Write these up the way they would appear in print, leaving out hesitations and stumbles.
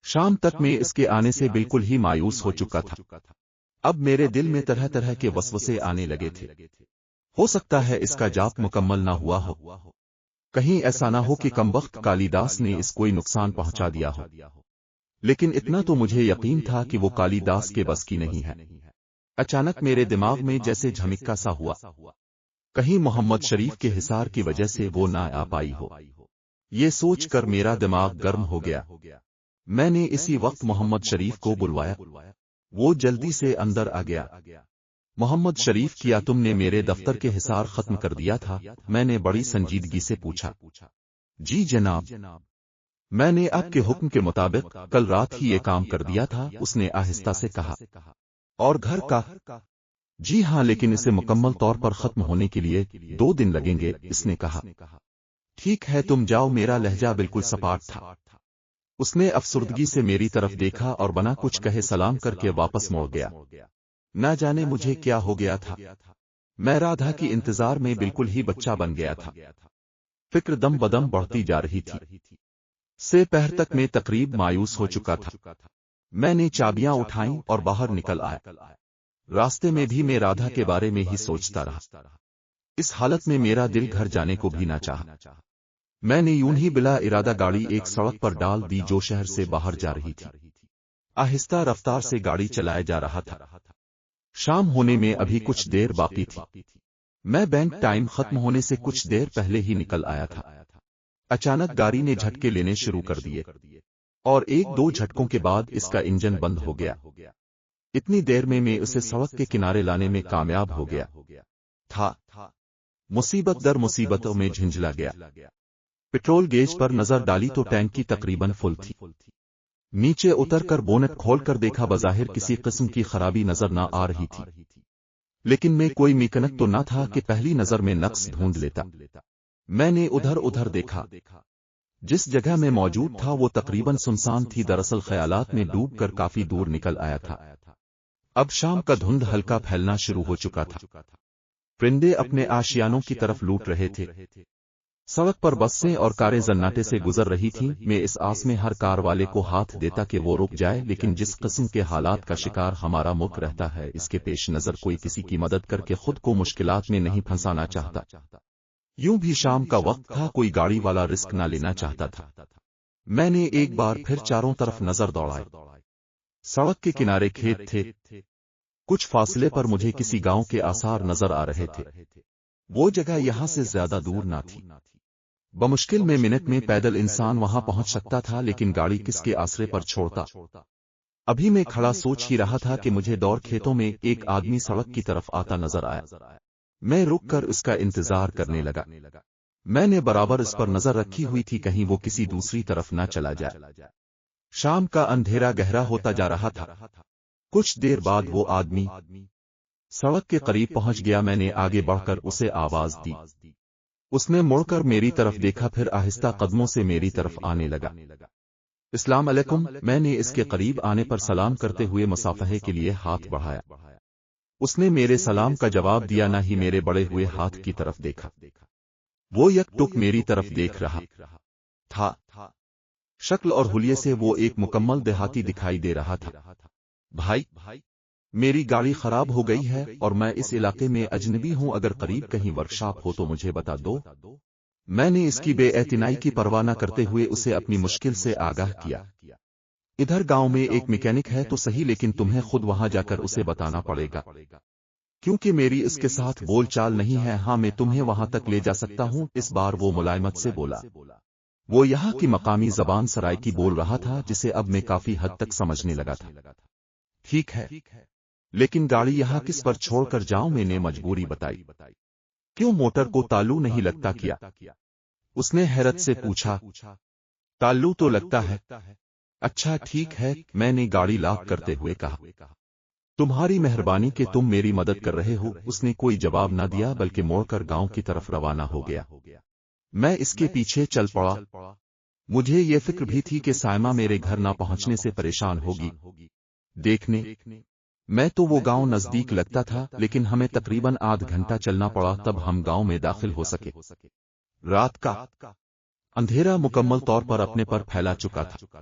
شام تک میں اس کے آنے سے بالکل ہی مایوس ہو چکا تھا۔ اب میرے دل میں طرح طرح کے وسوسے آنے لگے تھے۔ ہو سکتا ہے اس کا جاپ مکمل نہ ہوا ہو، کہیں ایسا نہ ہو کہ کمبخت کالی داس نے اس کوئی نقصان پہنچا دیا ہو، لیکن اتنا تو مجھے یقین تھا کہ وہ کالی داس کے بس کی نہیں ہے۔ اچانک میرے دماغ میں جیسے جھمکا سا ہوا، کہیں محمد شریف کے حصار کی وجہ سے وہ نہ آ پائی ہو۔ یہ سوچ کر میرا دماغ گرم ہو گیا۔ میں نے اسی وقت محمد شریف کو بلوایا۔ وہ جلدی سے اندر آ گیا۔ محمد شریف، کیا تم نے میرے دفتر کے حصار ختم کر دیا تھا؟ میں نے بڑی سنجیدگی سے پوچھا۔ جی جناب، میں نے آپ کے حکم کے مطابق کل رات ہی یہ کام کر دیا تھا، اس نے آہستہ سے کہا۔ اور گھر کا؟ جی ہاں، لیکن اسے مکمل طور پر ختم ہونے کے لیے 2 دن لگیں گے، اس نے کہا۔ ٹھیک ہے تم جاؤ۔ میرا لہجہ بالکل سپاٹ تھا۔ اس نے افسردگی سے میری طرف دیکھا اور بنا کچھ کہے سلام کر کے واپس موڑ گیا۔ نہ جانے مجھے کیا ہو گیا تھا، میں رادھا کی انتظار میں بالکل ہی بچہ بن گیا تھا۔ فکر دم بدم بڑھتی جا رہی تھی۔ سے پہر تک میں تقریب مایوس ہو چکا تھا۔ میں نے چابیاں اٹھائیں اور باہر نکل آیا۔ راستے میں بھی میں رادھا کے بارے میں ہی سوچتا رہا۔ اس حالت میں میرا دل گھر جانے کو بھی نہ چاہا۔ میں نے یوں ہی بلا ارادہ گاڑی ایک سڑک پر ڈال دی جو شہر سے باہر جا رہی تھی۔ آہستہ رفتار سے گاڑی چلایا جا رہا تھا۔ شام ہونے میں ابھی کچھ دیر باقی تھی۔ میں بینک ٹائم ختم ہونے سے کچھ دیر پہلے ہی نکل آیا تھا۔ اچانک گاڑی نے جھٹکے لینے شروع کر دیے اور 1-2 جھٹکوں کے بعد اس کا انجن بند ہو گیا۔ اتنی دیر میں اسے سڑک کے کنارے لانے میں کامیاب ہو گیا تھا۔ مصیبت در مصیبتوں میں جھنجلا گیا۔ پٹرول گیج پر نظر ڈالی تو ٹینکی تقریباً فل تھی۔ نیچے اتر کر بونٹ کھول کر دیکھا، بظاہر کسی قسم کی خرابی نظر نہ آ رہی تھی، لیکن میں کوئی میکینک تو نہ تھا کہ پہلی نظر میں نقص ڈھونڈ لیتا۔ میں نے ادھر ادھر دیکھا، جس جگہ میں موجود تھا وہ تقریباً سنسان تھی، دراصل خیالات میں ڈوب کر کافی دور نکل آیا تھا۔ اب شام کا دھند ہلکا پھیلنا شروع ہو چکا تھا۔ پرندے اپنے آشیانوں کی طرف لوٹ رہے تھے۔ سڑک پر بسیں اور کاریں زناٹے سے گزر رہی تھیں۔ میں اس آس میں ہر کار والے کو ہاتھ دیتا کہ وہ رک جائے، لیکن جس قسم کے حالات کا شکار ہمارا ملک رہتا ہے، اس کے پیش نظر کوئی کسی کی مدد کر کے خود کو مشکلات میں نہیں پھنسانا چاہتا۔ یوں بھی شام کا وقت تھا، کوئی گاڑی والا رسک نہ لینا چاہتا تھا۔ میں نے ایک بار پھر چاروں طرف نظر دوڑائی۔ سڑک کے کنارے کھیت تھے، کچھ فاصلے پر مجھے کسی گاؤں کے آثار نظر آ رہے تھے۔ وہ جگہ یہاں سے زیادہ دور نہ تھی، بمشکل میں منٹ میں پیدل انسان وہاں پہنچ سکتا تھا، لیکن گاڑی کس کے آسرے پر چھوڑتا؟ ابھی میں کھڑا سوچ ہی رہا تھا کہ مجھے دور کھیتوں میں ایک آدمی سڑک کی طرف آتا نظر آیا۔ میں رک کر اس کا انتظار کرنے لگا۔ میں نے برابر اس پر نظر رکھی ہوئی تھی، کہیں وہ کسی دوسری طرف نہ چلا جائے۔ شام کا اندھیرا گہرا ہوتا جا رہا تھا۔ کچھ دیر بعد وہ آدمی سڑک کے قریب پہنچ گیا۔ میں نے آگے بڑھ کر اسے آواز دی۔ اس نے مڑ کر میری طرف دیکھا، پھر آہستہ قدموں سے میری طرف آنے لگا۔ السلام علیکم۔ میں نے اس کے قریب آنے پر سلام کرتے ہوئے مصافحے کے لیے ہاتھ بڑھایا۔ اس نے میرے سلام کا جواب دیا، نہ ہی میرے بڑے ہوئے ہاتھ کی طرف دیکھا۔ وہ یک ٹک میری طرف دیکھ رہا تھا۔ شکل اور حلیے سے وہ ایک مکمل دیہاتی دکھائی دے رہا تھا۔ بھائی، میری گاڑی خراب ہو گئی ہے اور میں اس علاقے میں اجنبی ہوں، اگر قریب کہیں ورکشاپ ہو تو مجھے بتا دو۔ میں نے اس کی بے اعتنائی کی پرواہ نہ کرتے ہوئے اسے اپنی مشکل سے آگاہ کیا۔ ادھر گاؤں میں ایک میکینک ہے تو صحیح، لیکن تمہیں خود وہاں جا کر اسے بتانا پڑے گا، کیونکہ میری اس کے ساتھ بول چال نہیں ہے۔ ہاں، میں تمہیں وہاں تک لے جا سکتا ہوں۔ اس بار وہ ملائمت سے بولا۔ وہ یہاں کی مقامی زبان سرائکی بول رہا تھا، جسے اب میں کافی حد تک سمجھنے لگا تھا۔ ٹھیک ہے، لیکن گاڑی یہاں کس پر چھوڑ کر جاؤں؟ میں نے مجبوری بتائی۔ کیوں موٹر کو تالو نہیں لگتا کیا؟ اس نے حیرت سے پوچھا۔ تالو تو لگتا ہے۔ اچھا ٹھیک ہے، میں نے گاڑی لاک کرتے ہوئے کہا۔ تمہاری مہربانی کہ تم میری مدد کر رہے ہو۔ اس نے کوئی جواب نہ دیا بلکہ موڑ کر گاؤں کی طرف روانہ ہو گیا۔ میں اس کے پیچھے چل پڑا۔ مجھے یہ فکر بھی تھی کہ سائمہ میرے گھر نہ پہنچنے سے پریشان ہوگی۔ دیکھنے میں تو وہ گاؤں نزدیک لگتا تھا، لیکن ہمیں تقریباً آدھ گھنٹہ چلنا پڑا تب ہم گاؤں میں داخل ہو سکے۔ رات کا اندھیرا مکمل طور پر اپنے پر پھیلا چکا تھا۔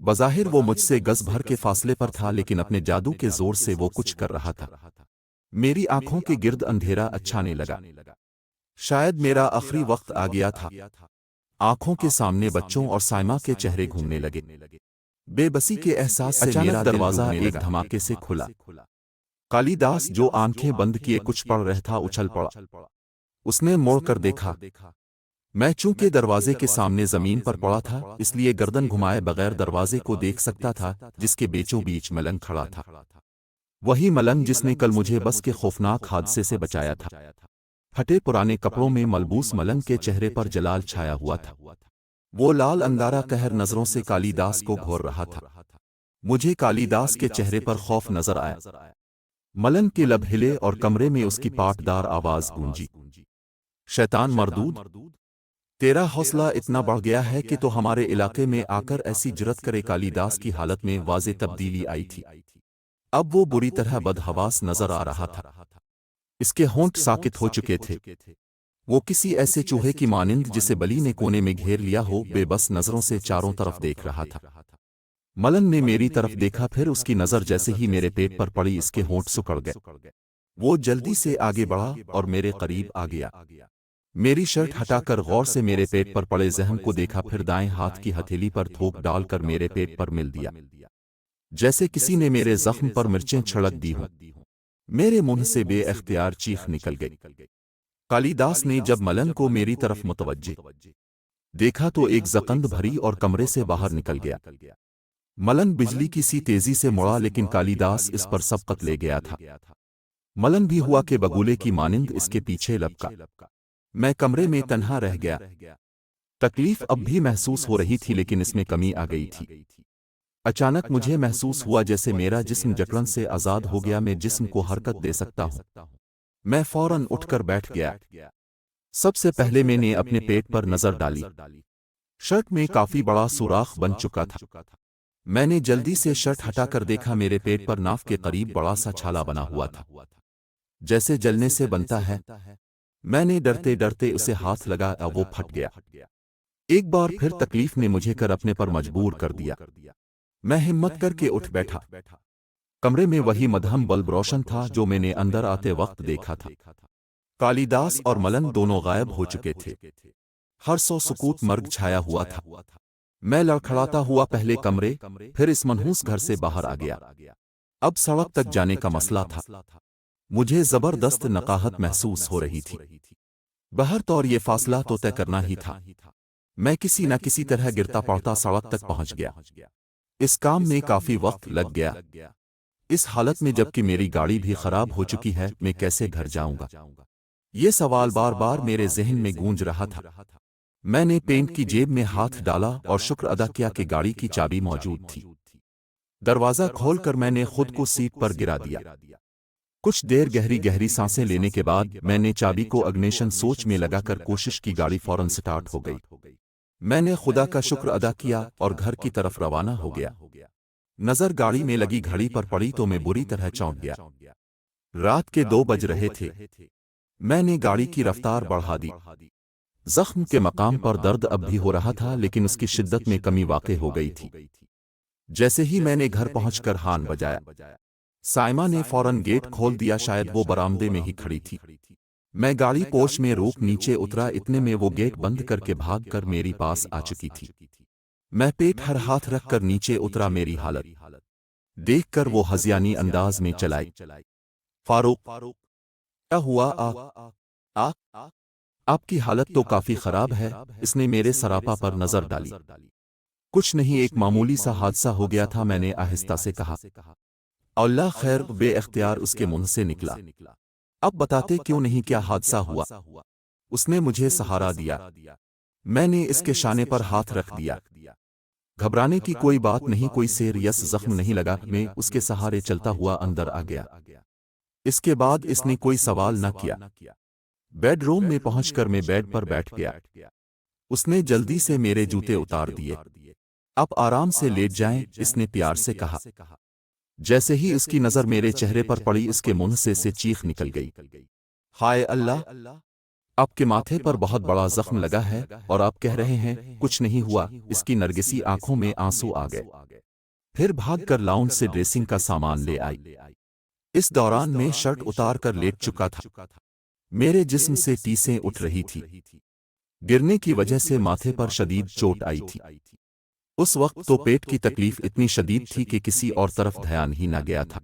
بظاہر وہ مجھ سے گز بھر کے فاصلے پر تھا، لیکن اپنے جادو کے زور سے وہ کچھ کر رہا تھا۔ میری آنکھوں کے گرد اندھیرا اچھانے لگا۔ شاید میرا آخری وقت آ گیا تھا۔ آنکھوں کے سامنے بچوں اور سائمہ کے چہرے گھومنے لگے۔ بے بسی کے احساس سے میرا دروازہ ایک دھماکے سے کھلا۔ کالی داس جو آنکھیں بند کیے کچھ پڑھ رہا تھا اچھل پڑا۔ اس نے موڑ کر دیکھا۔ میں چونکہ دروازے کے سامنے زمین پر پڑا تھا، اس لیے گردن گھمائے بغیر دروازے کو دیکھ سکتا تھا، جس کے بیچوں بیچ ملنگ کھڑا تھا۔ وہی ملنگ جس نے کل مجھے بس کے خوفناک حادثے سے بچایا تھا۔ پھٹے پرانے کپڑوں میں ملبوس ملنگ کے چہرے پر جلال چھایا ہوا تھا۔ وہ لال اندارہ قہر نظروں سے کالی داس کو گھور رہا تھا۔ مجھے کالی داس کے چہرے پر خوف نظر آیا۔ ملنگ کے لب ہلے اور کمرے میں اس کی پاٹ دار آواز گونجی۔ شیطان مردود، تیرا حوصلہ اتنا بڑھ گیا ہے کہ تو ہمارے علاقے میں آ کر ایسی جرت کرے۔ کالی داس کی حالت میں واضح تبدیلی آئی تھی۔ اب وہ بری طرح بدحواس نظر آ رہا تھا۔ اس کے ہونٹ ساکت ہو چکے تھے۔ وہ کسی ایسے چوہے کی مانند جسے بلی نے کونے میں گھیر لیا ہو، بے بس نظروں سے چاروں طرف دیکھ رہا تھا۔ ملنگ نے میری طرف دیکھا، پھر اس کی نظر جیسے ہی میرے پیٹ پر پڑی اس کے ہونٹ سکڑ گئے۔ وہ جلدی سے آگے بڑھا اور میرے قریب آ گیا۔ میری شرٹ ہٹا کر غور سے میرے پیٹ پر پڑے زخم کو دیکھا، پھر دائیں ہاتھ کی ہتھیلی پر تھوک ڈال کر میرے پیٹ پر مل دیا، جیسے کسی نے میرے زخم پر مرچیں چھڑک دی ہوں۔ میرے منہ سے بے اختیار چیخ نکل گئی۔ کالی داس نے جب ملنگ کو میری طرف متوجہ دیکھا تو ایک زکند بھری اور کمرے سے باہر نکل گیا۔ ملنگ بجلی کی سی تیزی سے مڑا، لیکن کالی داس اس پر سبقت لے گیا تھا۔ ملنگ بھی ہوا کہ بگولے کی مانند اس کے پیچھے لپکا۔ میں کمرے میں تنہا رہ گیا۔ تکلیف اب بھی محسوس ہو رہی تھی، لیکن اس میں کمی آ گئی تھی۔ اچانک مجھے محسوس ہوا جیسے میرا جسم جکڑن سے آزاد ہو گیا، میں جسم کو حرکت دے سکتا ہوں۔ میں فوراً اٹھ کر بیٹھ گیا۔ سب سے پہلے میں نے اپنے پیٹ پر نظر ڈالی۔ شرٹ میں کافی بڑا سوراخ بن چکا تھا۔ میں نے جلدی سے شرٹ ہٹا کر دیکھا، میرے پیٹ پر ناف کے قریب بڑا سا چھالا بنا ہوا تھا، جیسے جلنے سے بنتا ہے۔ میں نے ڈرتے ڈرتے اسے ہاتھ لگا، وہ پھٹ گیا۔ ایک بار پھر تکلیف نے مجھے کر اپنے پر مجبور کر دیا۔ میں ہمت کر کے اٹھ بیٹھا۔ کمرے میں وہی مدھم بلب روشن تھا جو میں نے اندر آتے وقت دیکھا تھا۔ کالی داس اور ملنگ دونوں غائب ہو چکے تھے۔ ہر سو سکوت مرگ چھایا ہوا تھا۔ میں لڑکھڑاتا ہوا پہلے کمرے، پھر اس منحوس گھر سے باہر آ گیا۔ اب سڑک تک جانے کا مسئلہ تھا۔ مجھے زبردست نقاہت محسوس ہو رہی تھی۔ بہر طور یہ فاصلہ تو طے کرنا ہی تھا۔ میں کسی نہ کسی طرح گرتا پڑتا سڑک تک پہنچ گیا۔ اس کام میں کافی وقت لگ گیا۔ اس حالت میں جبکہ میری گاڑی بھی خراب ہو چکی ہے، میں کیسے گھر جاؤں گا؟ یہ سوال بار بار میرے ذہن میں گونج رہا تھا۔ میں نے پینٹ کی جیب میں ہاتھ ڈالا اور شکر ادا کیا کہ گاڑی کی چابی موجود تھی۔ دروازہ کھول کر میں نے خود کو سیٹ پر گرا دیا۔ کچھ دیر گہری گہری سانسیں لینے کے بعد میں نے چابی کو اگنیشن سوئچ میں لگا کر کوشش کی، گاڑی فوراً سٹارٹ ہو گئی۔ میں نے خدا کا شکر ادا کیا اور گھر کی طرف روانہ ہو گیا۔ نظر گاڑی میں لگی گھڑی پر پڑی تو میں بری طرح چونک گیا۔ رات کے 2 بج رہے تھے۔ میں نے گاڑی کی رفتار بڑھا دی۔ زخم کے مقام پر درد اب بھی ہو رہا تھا، لیکن اس کی شدت میں کمی واقع ہو گئی تھی۔ جیسے ہی میں نے گھر پہنچ کر ہارن بجایا، سائمہ نے فوراً گیٹ کھول دیا، شاید وہ برآمدے میں ہی کھڑی تھی۔ میں گاڑی پوش میں روک نیچے اترا، اتنے میں وہ گیٹ بند کر کے بھاگ کر میری پاس آ چکی تھی۔ میں پیٹ ہر ہاتھ رکھ کر نیچے اترا، میری حالت دیکھ کر وہ ہذیانی انداز میں چلائی۔ فاروق، کیا ہوا؟ آپ کی حالت تو کافی خراب ہے۔ اس نے میرے سراپا پر نظر ڈالی۔ کچھ نہیں، ایک معمولی سا حادثہ ہو گیا تھا، میں نے آہستہ سے کہا۔ اللہ خیر، بے اختیار اس کے منہ سے نکلا۔ اب بتاتے کیوں نہیں کیا حادثہ ہوا؟ اس نے مجھے سہارا دیا۔ میں نے اس کے شانے پر ہاتھ رکھ دیا۔ گھبرانے کی کوئی بات نہیں، کوئی سیریس زخم نہیں لگا۔ میں اس کے سہارے چلتا ہوا اندر آ گیا۔ اس کے بعد اس نے کوئی سوال نہ کیا۔ بیڈ روم میں پہنچ کر میں بیڈ پر بیٹھ گیا۔ اس نے جلدی سے میرے جوتے اتار دیے۔ اب آرام سے لیٹ جائیں، اس نے پیار سے کہا۔ جیسے ہی اس کی نظر میرے چہرے پر پڑی، اس کے منہ سے چیخ نکل گئی۔ ہائے اللہ! آپ کے ماتھے پر بہت بڑا زخم لگا ہے اور آپ کہہ رہے ہیں کچھ نہیں ہوا۔ اس کی نرگسی آنکھوں میں آنسو آ گئے، پھر بھاگ کر لاؤنج سے ڈریسنگ کا سامان لے آئی۔ اس دوران میں شرٹ اتار کر لیٹ چکا تھا، میرے جسم سے ٹیسیں اٹھ رہی تھی، گرنے کی وجہ سے ماتھے پر شدید چوٹ آئی تھی۔ اس وقت تو پیٹ کی تکلیف اتنی شدید تھی کہ کسی اور طرف دھیان ہی نہ گیا تھا۔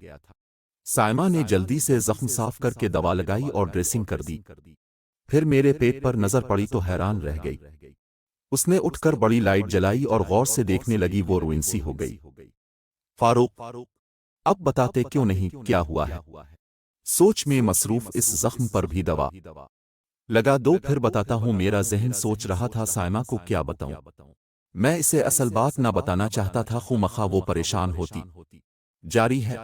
سائمہ نے جلدی سے زخم صاف کر کے دوا لگائی اور ڈریسنگ کر دی۔ پھر میرے پیٹ پر نظر پڑی تو حیران رہ گئی۔ اس نے اٹھ کر بڑی لائٹ جلائی اور غور سے دیکھنے لگی، وہ روئن سی ہو گئی۔ فاروق، اب بتاتے کیوں نہیں کیا ہوا ہے؟ سوچ میں مصروف اس زخم پر بھی دوا لگا دو پھر بتاتا ہوں۔ میرا ذہن سوچ رہا تھا سائمہ کو کیا بتاؤں، میں اسے اصل بات نہ بتانا چاہتا تھا، خواہ مخواہ وہ پریشان ہوتی۔ جاری ہے۔